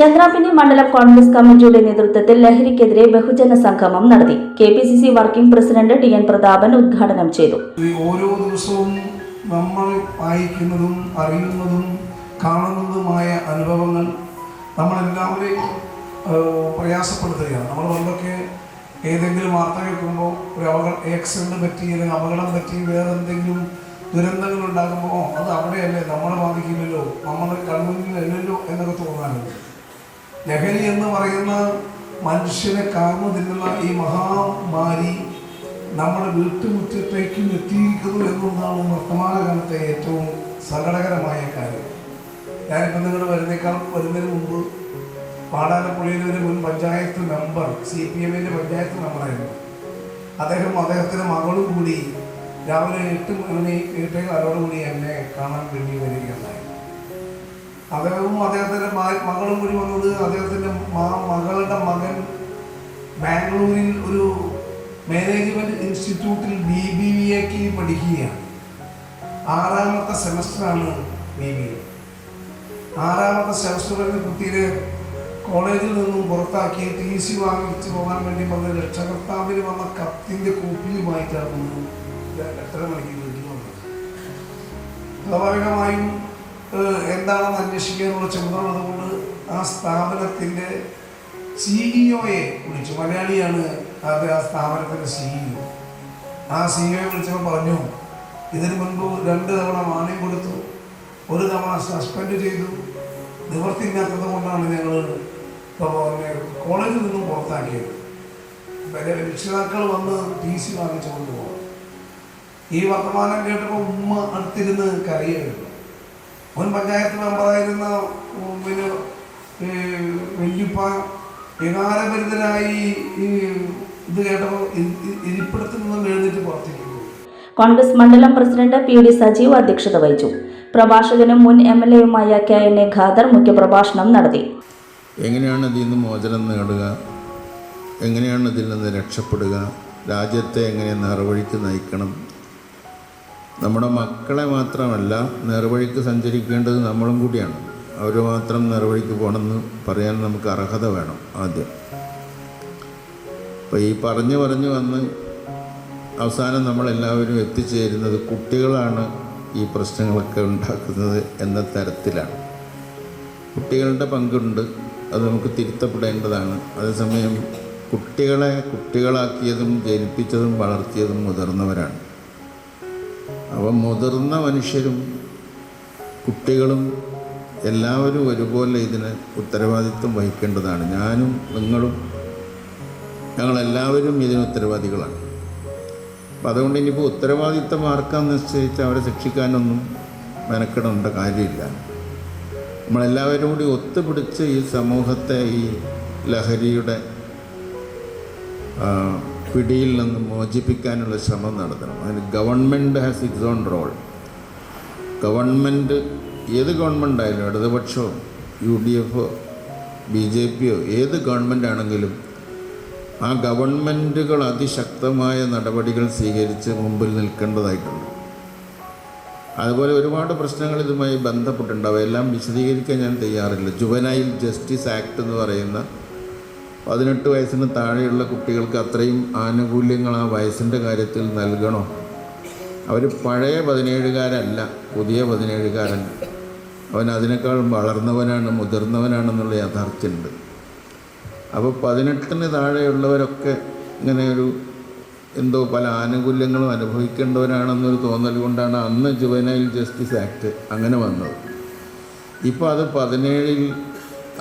ചന്ദ്രാപിന്നി മണ്ഡലം കോൺഗ്രസ് കമ്മിറ്റിയുടെ നേതൃത്വത്തിൽ ലഹരിക്കെതിരെ ബഹുജന സംഗമം നടത്തി. KPCC working president TN Prathapan ഉദ്ഘാടനം ചെയ്തു. ഓരോ ദിവസവും നമ്മൾ വായിക്കുന്നതും അറിയുന്നതും കാണുന്നതുമായ അനുഭവങ്ങൾ നമ്മളെല്ലാവരെയും പ്രയാസപ്പെടുത്തുകയാണ്. നമ്മൾ പണ്ടൊക്കെ ഏതെങ്കിലും വാർത്ത കേൾക്കുമ്പോൾ ഒരു ആക്സിഡന്റ് പറ്റി അല്ലെങ്കിൽ അപകടം പറ്റി വേറെ എന്തെങ്കിലും ദുരന്തങ്ങൾ ഉണ്ടാകുമ്പോൾ അത് അവിടെയല്ലേ, നമ്മളെ ബാധിക്കില്ലല്ലോ, നമ്മളെ കൺമുന്നിലല്ലോ എന്നൊക്കെ തോന്നാറുണ്ട്. ലഹരി എന്ന് പറയുന്ന മനുഷ്യനെ കാർന്നു തിന്നുന്ന ഈ മഹാമാരി നമ്മുടെ വീട്ടുമുറ്റത്തേക്കും എത്തിയിരിക്കുന്നു എന്നുള്ളതാണ് വർത്തമാനകാലത്തെ ഏറ്റവും സങ്കടകരമായ കാര്യം. ഞാനിപ്പോൾ നിങ്ങൾ വരുന്നതിന് മുമ്പ് പാടാലപ്പുഴയിലെ ഒരു മുൻ പഞ്ചായത്ത് മെമ്പർ, CPMന്റെ പഞ്ചായത്ത് മെമ്പറായിരുന്നു. അദ്ദേഹത്തിൻ്റെ മകളും കൂടി രാവിലെ 8:15 എന്നെ കാണാൻ വേണ്ടി വരികയുണ്ടായി. അദ്ദേഹത്തിൻ്റെ മകളും കൂടി വന്നത് അദ്ദേഹത്തിൻ്റെ മകളുടെ മകൻ ബാംഗ്ലൂരിൽ ഒരു മാനേജ്മെൻറ്റ് ഇൻസ്റ്റിറ്റ്യൂട്ടിൽ BBAക്ക് പഠിക്കുകയാണ്. 6ാമത്തെ സെമസ്റ്ററാണ് BBA. 6ാമത്തെ സെമസ്റ്ററിൽ കുട്ടിയെ കോളേജിൽ നിന്നും പുറത്താക്കി TC വാങ്ങിച്ച് പോകാൻ വേണ്ടി വന്ന രക്ഷകർത്താവിന് വന്ന കത്തിൻ്റെ കോപ്പിയുമായിട്ടാണ് 8:30 മണിക്ക് വീട്ടിൽ വന്നത്. സ്വാഭാവികമായും എന്താണെന്ന് അന്വേഷിക്കാനുള്ള ചുമതല ഉള്ളതുകൊണ്ട് ആ സ്ഥാപനത്തിൻ്റെ CEO-യെ വിളിച്ചു. മലയാളിയാണ് അത്, ആ സ്ഥാപനത്തിൻ്റെ CEO. ആ CEO-യെ വിളിച്ചപ്പോൾ പറഞ്ഞു, ഇതിനു മുൻപ് 2 തവണ മാന്യം കൊടുത്തു, 1 തവണ സസ്പെൻഡ് ചെയ്തു, നിവർത്തിയില്ലാത്തത് കൊണ്ടാണ് ഞങ്ങൾ കോളേജിൽ നിന്നും പുറത്താക്കിയത്. രക്ഷിതാക്കൾ വന്ന് TC വാങ്ങിച്ചു കൊണ്ടുപോകും. ഈ വർത്തമാനം കേട്ടപ്പോൾ ഉമ്മ അടുത്തിരുന്ന് കരയായിരുന്നു. മുൻ പഞ്ചായത്ത് മെമ്പറായിരുന്ന വല്യപ്പ വികാരഭരിതരായി ഇത് കേട്ടപ്പോൾ ഇരിപ്പിടത്തിൽ നിന്നും എഴുന്നേറ്റ് പുറത്തേക്ക് പോയി. കോൺഗ്രസ് മണ്ഡലം പ്രസിഡന്റ് PD സജീവ് അധ്യക്ഷത വഹിച്ചു. പ്രഭാഷകനും മുൻ MLA-യുമായ KNA ഖാദർ മുഖ്യപ്രഭാഷണം നടത്തി. എങ്ങനെയാണ് ഇതിൽ നിന്ന് മോചനം നേടുക, എങ്ങനെയാണ് ഇതിൽ നിന്ന് രക്ഷപ്പെടുക, രാജ്യത്തെ എങ്ങനെ നേർവഴിക്ക് നയിക്കണം, നമ്മുടെ മക്കളെ മാത്രമല്ല നേർവഴിക്ക് സഞ്ചരിക്കേണ്ടത് നമ്മളും കൂടിയാണ്. അവർ മാത്രം നേർവഴിക്ക് പോകണമെന്ന് പറയാൻ നമുക്ക് അർഹത വേണം ആദ്യം. അപ്പോൾ ഈ പറഞ്ഞു വന്ന് അവസാനം നമ്മളെല്ലാവരും എത്തിച്ചേരുന്നത് കുട്ടികളാണ് ഈ പ്രശ്നങ്ങളൊക്കെ ഉണ്ടാക്കുന്നത് എന്ന തരത്തിലാണ്. കുട്ടികളുടെ പങ്കുണ്ട്, അത് നമുക്ക് തിരുത്തപ്പെടേണ്ടതാണ്. അതേസമയം കുട്ടികളാക്കിയതും ജനിപ്പിച്ചതും വളർത്തിയതും മുതിർന്നവരാണ്. അപ്പം മുതിർന്ന മനുഷ്യരും കുട്ടികളും എല്ലാവരും ഒരുപോലെ ഇതിന് ഉത്തരവാദിത്വം വഹിക്കേണ്ടതാണ്. ഞാനും നിങ്ങളും ഞങ്ങളെല്ലാവരും ഇതിന് ഉത്തരവാദികളാണ്. അപ്പം അതുകൊണ്ട് ഇനിയിപ്പോൾ ഉത്തരവാദിത്വം ആർക്കാന്ന് നിശ്ചയിച്ച് അവരെ ശിക്ഷിക്കാനൊന്നും മെനക്കെടേണ്ട കാര്യമില്ല. നമ്മളെല്ലാവരും കൂടി ഒത്തുപിടിച്ച് ഈ സമൂഹത്തെ ഈ ലഹരിയുടെ പിടിയിൽ നിന്ന് മോചിപ്പിക്കാനുള്ള ശ്രമം നടത്തണം. അതിന് government has its own role. Government ഏത് ഗവൺമെൻറ് ആയാലും, ഇടതുപക്ഷമോ UDF-ഓ BJP-യോ ഏത് ഗവൺമെൻറ് ആണെങ്കിലും ആ ഗവൺമെൻറ്റുകൾ അതിശക്തമായ നടപടികൾ സ്വീകരിച്ച് മുമ്പിൽ നിൽക്കേണ്ടതായിട്ടുണ്ട്. അതുപോലെ ഒരുപാട് പ്രശ്നങ്ങൾ ഇതുമായി ബന്ധപ്പെട്ടുണ്ടാവും. എല്ലാം വിശദീകരിക്കാൻ ഞാൻ തയ്യാറില്ല. ജുവനൈൽ ജസ്റ്റിസ് ആക്ട് എന്ന് പറയുന്ന 18 വയസ്സിന് താഴെയുള്ള കുട്ടികൾക്ക് അത്രയും ആനുകൂല്യങ്ങൾ ആ വയസ്സിൻ്റെ കാര്യത്തിൽ നൽകണോ? അവർ പഴയ 17കാരല്ല, പുതിയ 17കാരൻ. അവൻ അതിനേക്കാളും വളർന്നവനാണ്, മുതിർന്നവനാണെന്നുള്ള യാഥാർത്ഥ്യമുണ്ട്. അപ്പോൾ 18-ന് താഴെയുള്ളവരൊക്കെ ഇങ്ങനെ എന്തോ പല ആനുകൂല്യങ്ങളും അനുഭവിക്കേണ്ടവരാണെന്നൊരു തോന്നൽ കൊണ്ടാണ് അന്ന് ജുവനൈൽ ജസ്റ്റിസ് ആക്ട് അങ്ങനെ വന്നത്. ഇപ്പോൾ അത് 17-ൽ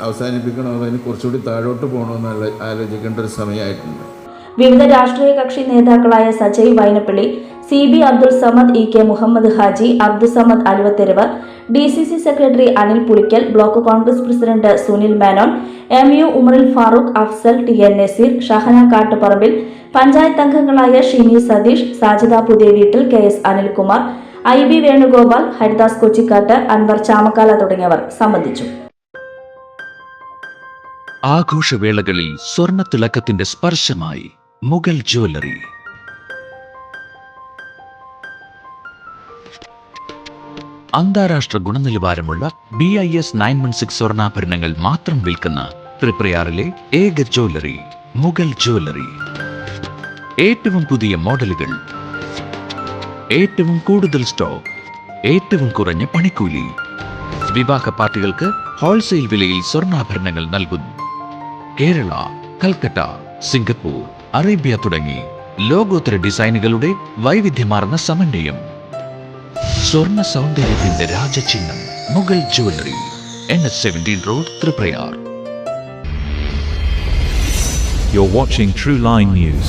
അവസാനിപ്പിക്കണോ, അതിന് കുറച്ചുകൂടി താഴോട്ട് പോകണമെന്ന് ആലോചിക്കേണ്ട ഒരു സമയമായിട്ടുണ്ട്. വിവിധ രാഷ്ട്രീയ കക്ഷി നേതാക്കളായ Sajay Vainappally, CB Abdul Samad, EK Muhammad Haji, Abdul Samad Aluvatheruvu, DCC secretary Anil Pulickal, block Congress president Sunil Menon, MU Umaril Farooq, Afsal, TN Naseer, Shahana Kattuparambil, panchayat അംഗങ്ങളായ ഷിനി സതീഷ്, സാജിദ പുതിയ വീട്ടിൽ, KS അനിൽകുമാർ, IB വേണുഗോപാൽ, ഹരിദാസ് കൊച്ചിക്കാട്ട്, അൻവർ ചാമക്കാല തുടങ്ങിയവർ സംബന്ധിച്ചു. ആഘോഷവേളകളിൽ സ്വർണ്ണ തിളക്കത്തിന്റെ സ്പർശമായി മുഗൾ ജ്വല്ലറി. അന്താരാഷ്ട്ര ഗുണനിലവാരമുള്ള BIS 916 സ്വർണ്ണാഭരണങ്ങൾ മാത്രം വിൽക്കുന്ന തൃപ്രയാറിലെ ഏക ജ്വല്ലറി മുഗൾ ജ്വല്ലറി. ഏറ്റവും പുതിയ മോഡലുകൾ, ഏറ്റവും കൂടുതൽ സ്റ്റോക്ക്, ഏറ്റവും കുറഞ്ഞ പണിക്കൂലി. വിവാഹ പാർട്ടികൾക്ക് ഹോൾസെയിൽ വിലയിൽ സ്വർണ്ണാഭരണങ്ങൾ നൽകുന്നു. കേരള, കൽക്കട്ട, സിംഗപ്പൂർ, അറേബ്യ തുടങ്ങി ലോകോത്തര ഡിസൈനുകളുടെ വൈവിധ്യമാർന്ന സമന്വയം. സ്വർണ്ണ സൗന്ദര്യത്തിന്റെ രാജചിഹ്നം Mughal jewellery, NH17 road, Triprayar. You're watching True Line News.